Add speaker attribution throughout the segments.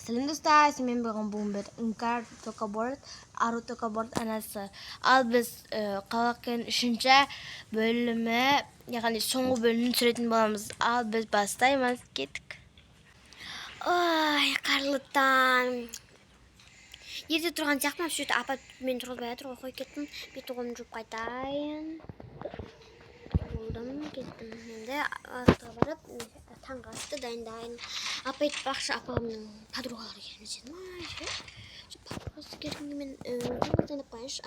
Speaker 1: Сәлем достар, мен бүгін бір Үңкәр Токаборд, Ару Токаборд анасы. Ал біз қалақен 3-ші бөлімі, яғни соңғы бөлімін түсіретін боламыз. Ал біз бастаймыз, кеттік.
Speaker 2: Ой, қарлыттан. Ерте тұрған сияқтымын, сөйті апат мен тұрғызбай жатыр, қой кеттім. Беті қолымды жуып қайтайын. Болдым, кеттім. Енді астыға барып, таңғы асты дайындайын. Апа айтпақшы, апамның подругалары келмеседі ма? Подругасы келгенге мен дайындап қойыңызшы.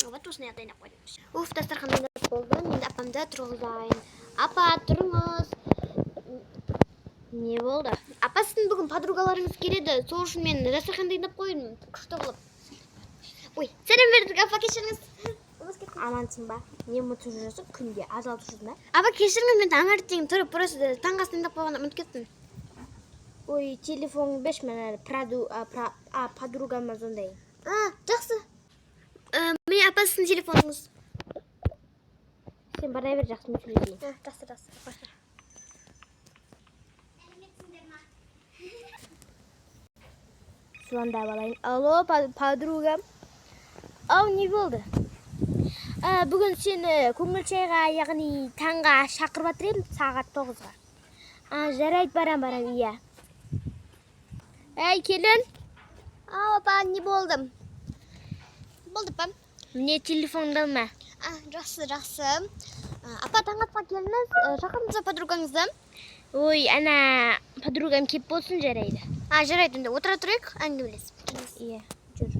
Speaker 2: Вот осыны дайындап қойдым. Уф, дастархан дайындап болдым. Енді апамды тұрғызайын. Апа, тұрыңыз.
Speaker 1: Не болды?
Speaker 2: Апа, сіздің бүгін подругаларыңыз келеді. Сол үшін мен дастархан дайындап қойдым. Күшті қылып. Ой, сәлем бердік, апа, кешіріңіз.
Speaker 1: Амансың ба? Не ұмытып жүрсің? Күнде азалып жүрдің ба?
Speaker 2: Апа, кешіріңіз, мен таңертең тұрып просто таңғы асын дайындап қойғанда ұмытып кеттім.
Speaker 1: Ой, телефоныңды берші, мен әлі подругама звондайын.
Speaker 2: Жақсы. Міне апа, сіздің телефоныңыз.
Speaker 1: Сен бара бер, жақсы, мен сөйлесейін.
Speaker 2: Жақсы.
Speaker 1: Звондап алайын. Алло, подругам. Ау, не болды? Бүгін сені көңіл чайға, яғни таңға шақырып жатыр едім, сағат 9-ға. Жарайды, барам, иә. Әй, келін.
Speaker 2: Апа, не болды? Болды, апа.
Speaker 1: Міне телефонды алма.
Speaker 2: Жақсы. Апа, таң атқа келіңіз, шақырыңыз подругаңызды.
Speaker 1: Ой, ана подругам кеп болсын, жарайды.
Speaker 2: Жарайды, енді отыра тұрайық, әңгімелесіп.
Speaker 1: Иә, жүр.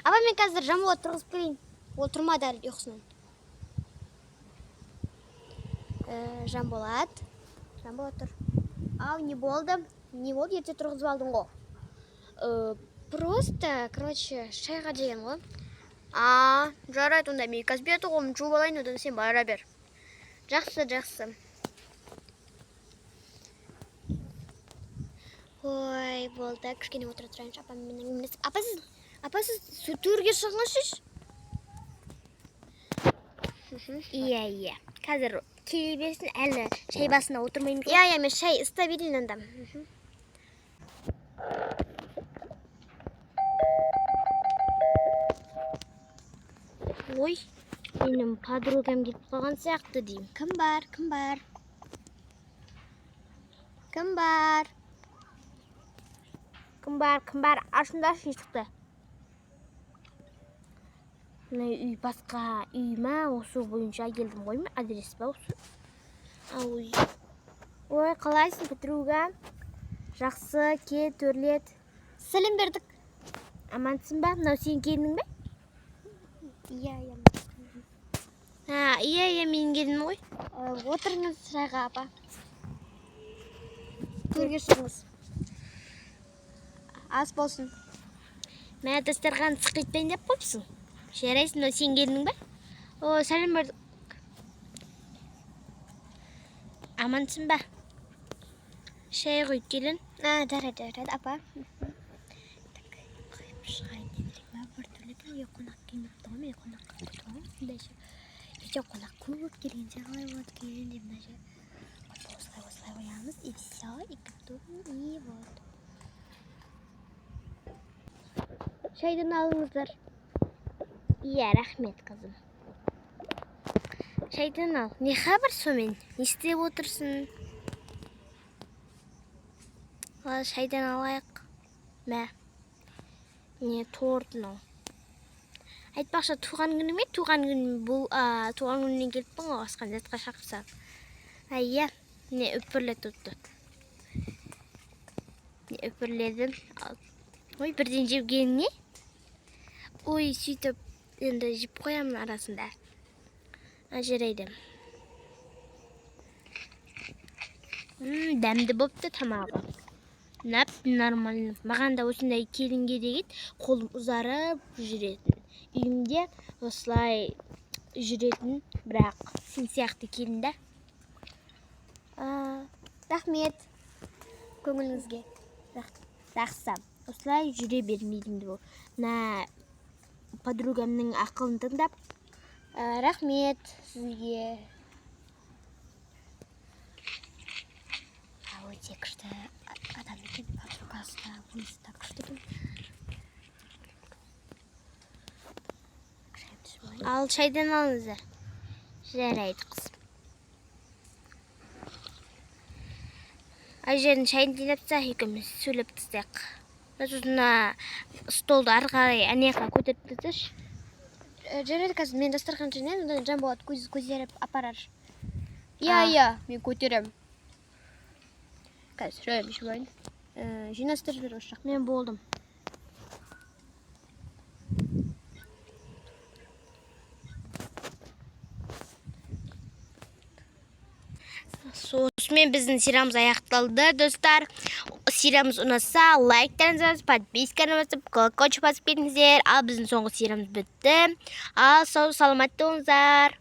Speaker 2: Апа, мен қазір Жанболат тұрғызып келейін. Ол тұрмады әлі ұйқысынан. Жанболат тұр. Ау, не болды? Ерте тұрғызып алдың ғой? Просто, шайға деген ғой. Жарайды, онда мен қазір беті қолымды жуып алайын, одан сен бара бер. Жақсы. Ой, болды, кішкене отыра тұрайыншы, апа мен әңгімелесіп. Апа, сіз төрге шығыңызшы.
Speaker 1: Иә. Қазір келе берсін, әлі шай басына отырмаймыз.
Speaker 2: Иә, мен шай ыстап едім анда.
Speaker 1: Ой, менің подругам кетіп қалған сияқты деймін.
Speaker 2: Кім бар?
Speaker 1: Кім бар? Ашындашы шықты. Үй басқа үй ма? Осы бойынша келдім ғой ма? Адрес ба осы? Ой, қалайсың, подруга? Жақсы, кел, төрлет.
Speaker 2: Сәлем бердік.
Speaker 1: Амансың ба? Мынау сен келдің бе?
Speaker 2: Иә, мен келдім ғой. Отырыңыз шайға, апа. Төрге шығыңыз. Ас болсын.
Speaker 1: Мә дастархан сықитпайын деп қопсың. Жарайсың, мынау сен келдің бе? Сәлем бердік. Амансың ба? Шай қойып келін.
Speaker 2: Жарайды, апа.
Speaker 1: Қойып шығайын дедірек ма? Бір түрлі қонақ келмепті ғой, мен қонаққа күтіп ғой. Қонақ көп келген қалай болады келген деп мына жер. Осылай қоямыз, и все, и готовим, и вот. Шайдан алыңыздар. Иә, рахмет, қызым. Шайдан ал. Не хабар сомен? Не істеп отырсың? Шайдан алайық. Мә. Не тортын ал. Айтпақшы, туған күні ме? Туған күнінен келіппін ғой, асқан жатқа шақырсам. Иә, не үпірлет ұтты. Не үпірледім. Ой, бірден жеп келін не? Ой, сөйтіп, енді жеп қоямын арасында. Жарайды. Дәмді бопты тамағы. Нормально. Маған да осындай келінге деген қолым ұзарып жүретін. Үйімде осылай жүретін, бірақ сен сияқты келінді.
Speaker 2: Рахмет көңіліңізге.
Speaker 1: Жақсы. Осылай жүре бермейдім де бұл. Подругамның ақылын тыңдап.
Speaker 2: Рахмет сізге.
Speaker 1: Өте күшті
Speaker 2: Adam ekan подругасы да, bunisi да күшті екен.
Speaker 1: Al çaydan alınızlar. Жарайды kızım. Ayşe'nin çayını dinlepse ikimiz söylеп тастайық. Сосын столды ары қарай анаяққа көтеріп тасташы.
Speaker 2: Жарайды, қазір мен дастархан жинаймын, онда Жанболат көтеріп апарар.
Speaker 3: Иә, мен көтерем. Қазір шөйіп жібайын.
Speaker 2: Жинастырып бер осы жақта.
Speaker 1: Мен болдым. Сонымен біздің сериямыз аяқталды, достар. Сериямыз ұнаса, лайктарыңызды басып, подписканы басып, колокольчик басып кетіңіздер. Ал біздің соңғы сериямыз бітті. Ал сау саламатта болыңыздар.